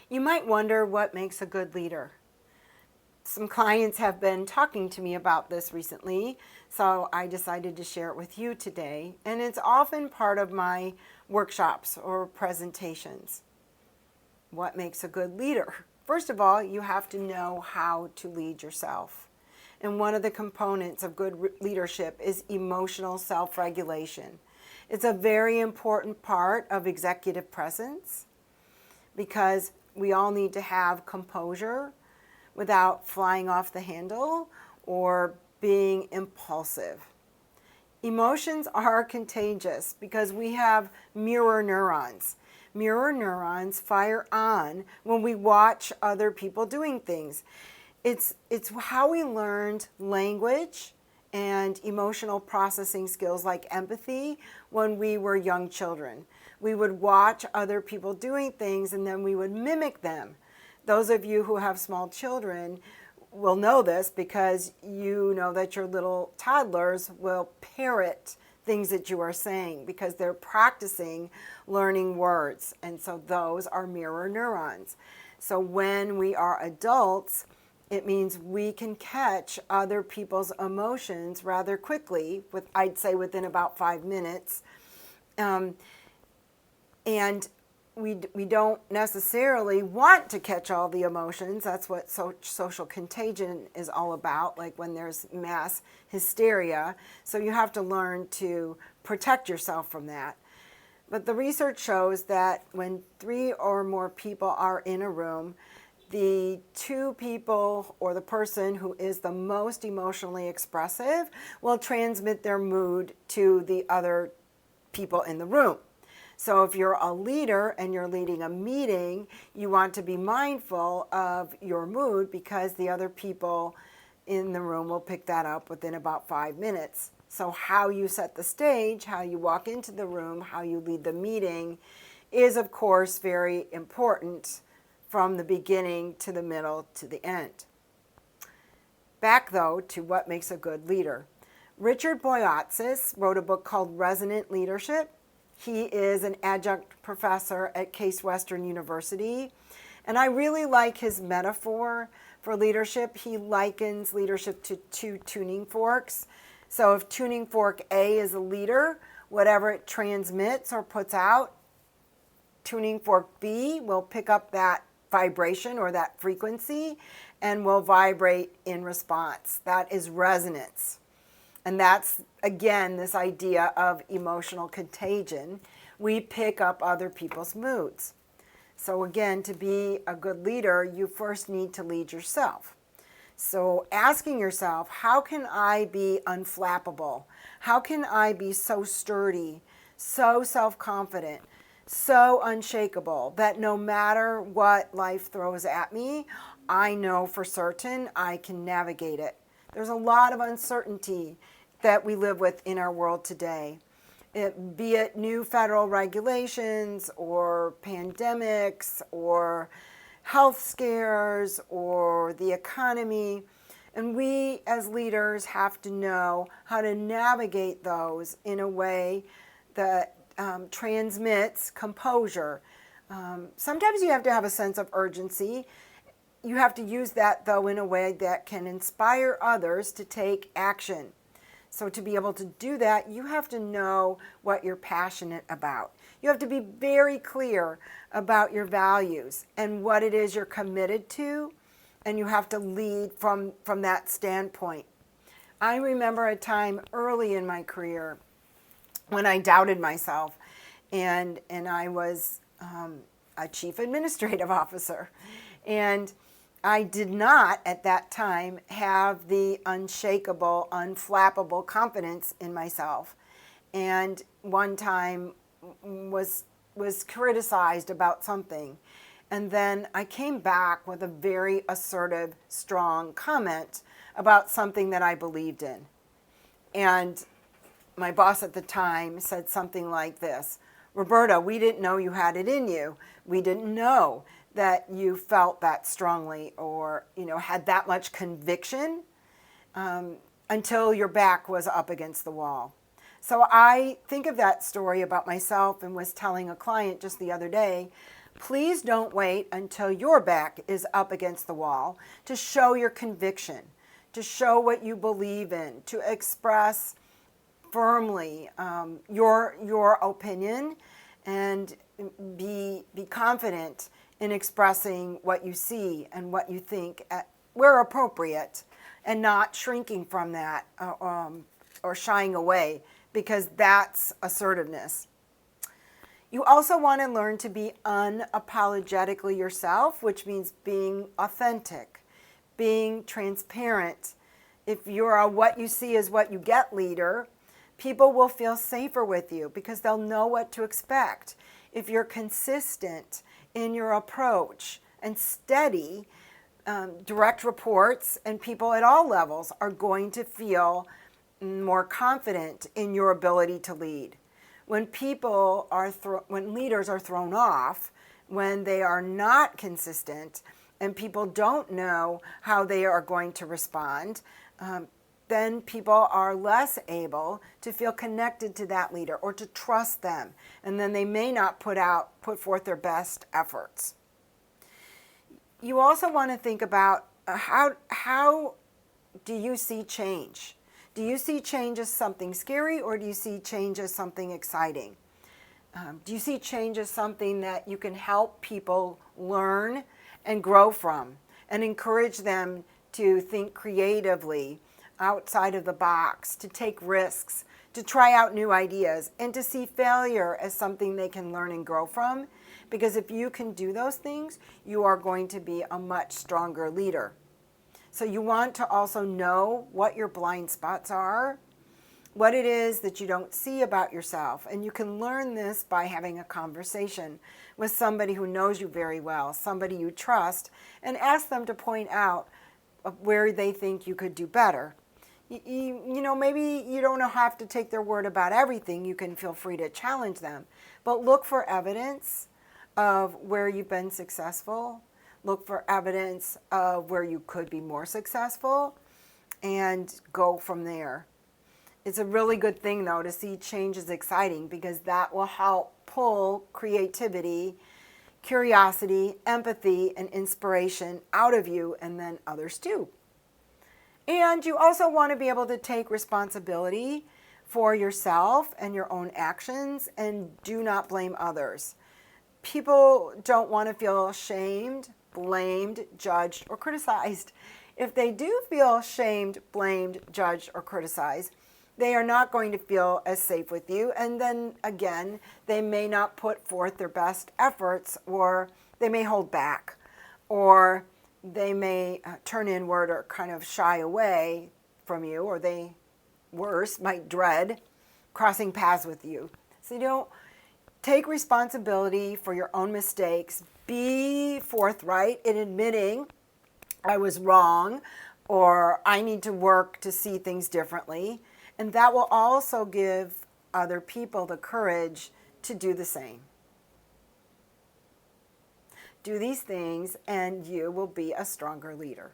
You might wonder what makes a good leader. Some clients have been talking to me about this recently, so I decided to share it with you today. And it's often part of my workshops or presentations. What makes a good leader? First of all, you have to know how to lead yourself. And one of the components of good leadership is emotional self regulation. It's a very important part of executive presence because we all need to have composure without flying off the handle or being impulsive. Emotions are contagious because we have mirror neurons. Mirror neurons fire on when we watch other people doing things. It's how we learned language and emotional processing skills like empathy when we were young children. We would watch other people doing things and then we would mimic them. Those of you who have small children will know this because you know that your little toddlers will parrot things that you are saying because they're practicing learning words. And so those are mirror neurons. So when we are adults, it means we can catch other people's emotions rather quickly, I'd say within about 5 minutes. And we don't necessarily want to catch all the emotions. That's what social contagion is all about, like when there's mass hysteria. So you have to learn to protect yourself from that. But the research shows that when 3 or more people are in a room, the 2 people or the person who is the most emotionally expressive will transmit their mood to the other people in the room. So if you're a leader and you're leading a meeting, you want to be mindful of your mood because the other people in the room will pick that up within about 5 minutes. So how you set the stage, how you walk into the room, how you lead the meeting is, of course, very important from the beginning to the middle to the end. Back, though, to what makes a good leader. Richard Boyatzis wrote a book called Resonant Leadership. He is an adjunct professor at Case Western University. And I really like his metaphor for leadership. He likens leadership to 2 tuning forks. So if tuning fork A is a leader, whatever it transmits or puts out, tuning fork B will pick up that vibration or that frequency and will vibrate in response. That is resonance. And that's, again, this idea of emotional contagion. We pick up other people's moods. So again, to be a good leader, you first need to lead yourself. So asking yourself, how can I be unflappable? How can I be so sturdy, so self-confident, so unshakable that no matter what life throws at me, I know for certain I can navigate it. There's a lot of uncertainty that we live with in our world today, be it new federal regulations or pandemics or health scares or the economy. And we as leaders have to know how to navigate those in a way that transmits composure. Sometimes you have to have a sense of urgency. You have to use that, though, in a way that can inspire others to take action. So to be able to do that, you have to know what you're passionate about. You have to be very clear about your values and what it is you're committed to, and you have to lead from that standpoint. I remember a time early in my career when I doubted myself, and I was a chief administrative officer, and I did not at that time have the unshakable, unflappable confidence in myself, and one time was criticized about something, and then I came back with a very assertive, strong comment about something that I believed in, and my boss at the time said something like this: Roberta, we didn't know you had it in you. We didn't know that you felt that strongly or, had that much conviction until your back was up against the wall. So I think of that story about myself and was telling a client just the other day, Please don't wait until your back is up against the wall to show your conviction, to show what you believe in, to express firmly your opinion, and be confident in expressing what you see and what you think where appropriate, and not shrinking from that or shying away, because that's assertiveness. You also want to learn to be unapologetically yourself, which means being authentic, being transparent. If you're a what you see is what you get leader, people will feel safer with you because they'll know what to expect. If you're consistent in your approach and steady, direct reports and people at all levels are going to feel more confident in your ability to lead. When when leaders are thrown off, when they are not consistent and people don't know how they are going to respond, then people are less able to feel connected to that leader or to trust them, and then they may not put forth their best efforts. You also want to think about how do you see change? Do you see change as something scary, or do you see change as something exciting? Do you see change as something that you can help people learn and grow from, and encourage them to think creatively outside of the box, to take risks, to try out new ideas, and to see failure as something they can learn and grow from? Because if you can do those things, you are going to be a much stronger leader. So you want to also know what your blind spots are, what it is that you don't see about yourself. And you can learn this by having a conversation with somebody who knows you very well, somebody you trust, and ask them to point out where they think you could do better. You know, maybe you don't have to take their word about everything. You can feel free to challenge them. But look for evidence of where you've been successful. Look for evidence of where you could be more successful, and go from there. It's a really good thing, though, to see change is exciting, because that will help pull creativity, curiosity, empathy, and inspiration out of you, and then others too. And you also want to be able to take responsibility for yourself and your own actions, and do not blame others. People don't want to feel shamed, blamed, judged, or criticized. If they do feel shamed, blamed, judged, or criticized, they are not going to feel as safe with you. And then again, they may not put forth their best efforts, or they may hold back, or they may turn inward or kind of shy away from you, or they, worse, might dread crossing paths with you. So you don't take responsibility for your own mistakes. Be forthright in admitting I was wrong, or I need to work to see things differently. And that will also give other people the courage to do the same. Do these things and you will be a stronger leader.